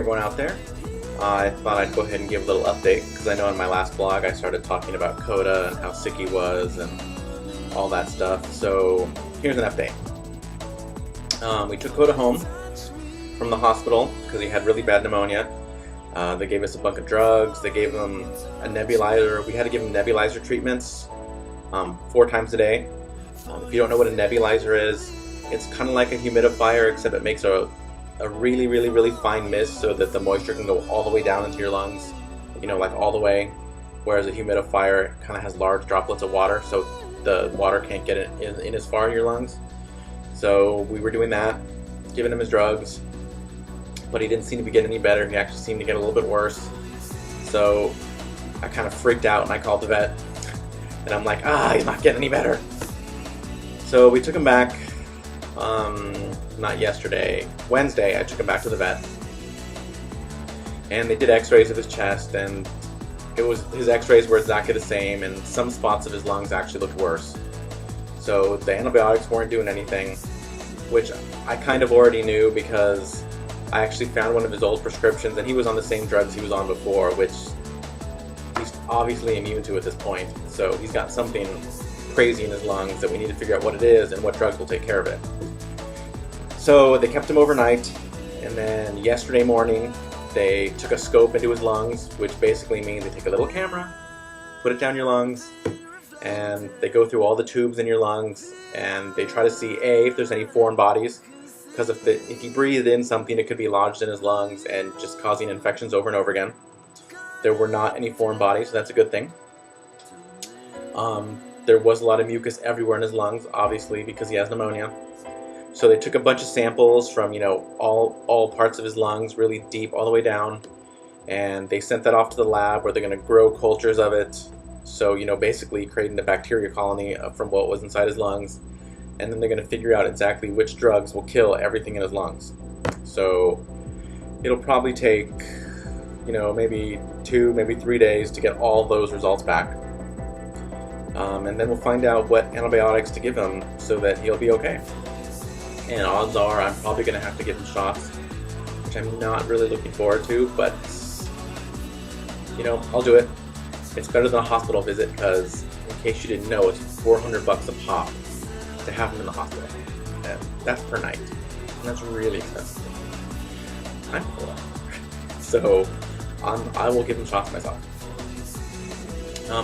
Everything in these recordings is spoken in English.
everyone out there. I thought I'd go ahead and give a little update because I know in my last blog I started talking about Coda and how sick he was and all that stuff. So here's an update. We took Coda home from the hospital because he had really bad pneumonia. They gave us a bunch of drugs. They gave him a nebulizer. We had to give him nebulizer treatments 4 times a day. If you don't know what a nebulizer is, it's kind of like a humidifier, except it makes a really fine mist so that the moisture can go all the way down into your lungs, you know, like all the way, whereas a humidifier kind of has large droplets of water, so the water can't get in as far in your lungs. So we were doing that, giving him his drugs, but he didn't seem to be getting any better. He actually seemed to get a little bit worse. So I kind of freaked out and I called the vet, and I'm like, he's not getting any better. So we took him back, not yesterday, Wednesday, I took him back to the vet. And they did x-rays of his chest, and his x-rays were exactly the same, and some spots of his lungs actually looked worse. So the antibiotics weren't doing anything, which I kind of already knew because I actually found one of his old prescriptions, and he was on the same drugs he was on before, which he's obviously immune to at this point. So he's got something crazy in his lungs that we need to figure out what it is and what drugs will take care of it. So they kept him overnight, and then yesterday morning they took a scope into his lungs, which basically means they take a little camera, put it down your lungs, and they go through all the tubes in your lungs, and they try to see if there's any foreign bodies, because if he breathed in something, it could be lodged in his lungs and just causing infections over and over again. There were not any foreign bodies, so that's a good thing. There was a lot of mucus everywhere in his lungs, obviously, because he has pneumonia. So they took a bunch of samples from, you know, all parts of his lungs, really deep, all the way down, and they sent that off to the lab where they're going to grow cultures of it. So, you know, basically creating a bacteria colony from what was inside his lungs, and then they're going to figure out exactly which drugs will kill everything in his lungs. So it'll probably take, you know, maybe 2, maybe 3 days to get all those results back. And then we'll find out what antibiotics to give him so that he'll be okay. And odds are I'm probably going to have to give him shots, which I'm not really looking forward to, but, you know, I'll do it. It's better than a hospital visit because, in case you didn't know, it's $400 a pop to have him in the hospital. And that's per night. And that's really expensive. I'm poor. So I will give him shots myself.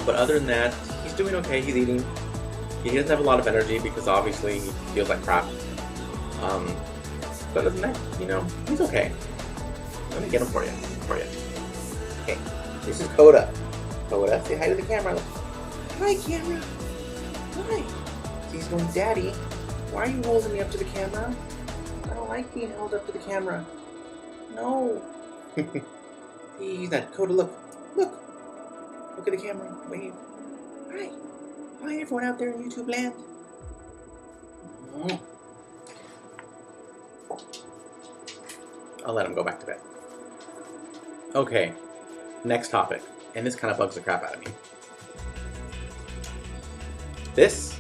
But other than that, he's doing okay. He's eating. He doesn't have a lot of energy because obviously he feels like crap. But other than that, you know, he's okay. Let me get him for you. Okay, this is Coda. Coda, say hi to the camera. Hi, camera. Hi. He's going, Daddy, why are you holding me up to the camera? I don't like being held up to the camera. No. He's not. Coda, look. Look at the camera. Wave. Hi. Hi, everyone out there in YouTube land. I'll let him go back to bed. Okay, next topic. And this kind of bugs the crap out of me. This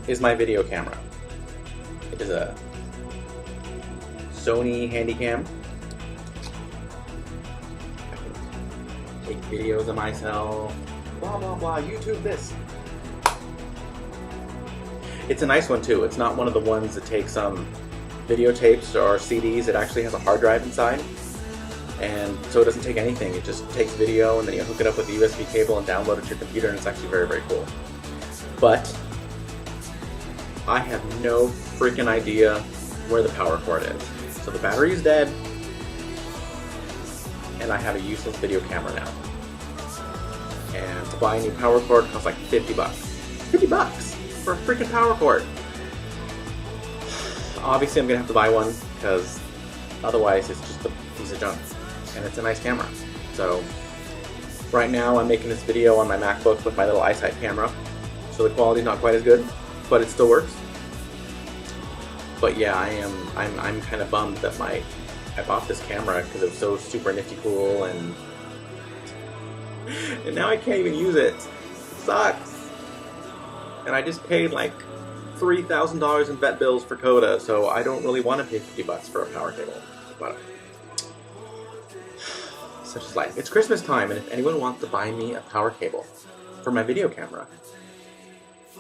is my video camera. It is a Sony Handycam. I can take videos of myself, blah blah blah, YouTube this. It's a nice one too. It's not one of the ones that takes videotapes or CDs. It actually has a hard drive inside, and so it doesn't take anything. It just takes video, and then you hook it up with the USB cable and download it to your computer, and it's actually very cool. But I have no freaking idea where the power cord is. So the battery is dead, and I have a useless video camera now. And to buy a new power cord costs like $50. $50 for a freaking power cord. Obviously I'm gonna have to buy one because otherwise it's just a piece of junk, and it's a nice camera. So right now I'm making this video on my MacBook with my little iSight camera, so the quality's not quite as good, but it still works. But yeah, I'm kind of bummed that I bought this camera because it was so super nifty cool, and now I can't even use it. It sucks. And I just paid like $3,000 in vet bills for Coda, so I don't really want to pay $50 for a power cable. But Such is life. It's Christmas time, and if anyone wants to buy me a power cable for my video camera,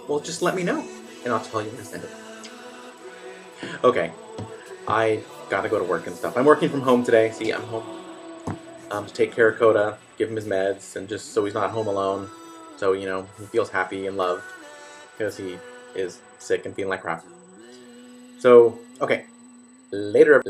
well, just let me know, and I'll tell you where to send it. Okay, I gotta go to work and stuff. I'm working from home today. See, I'm home to take care of Coda, give him his meds, and just so he's not home alone. So, you know, he feels happy and loved because he is sick and feeling like crap. So, okay, later.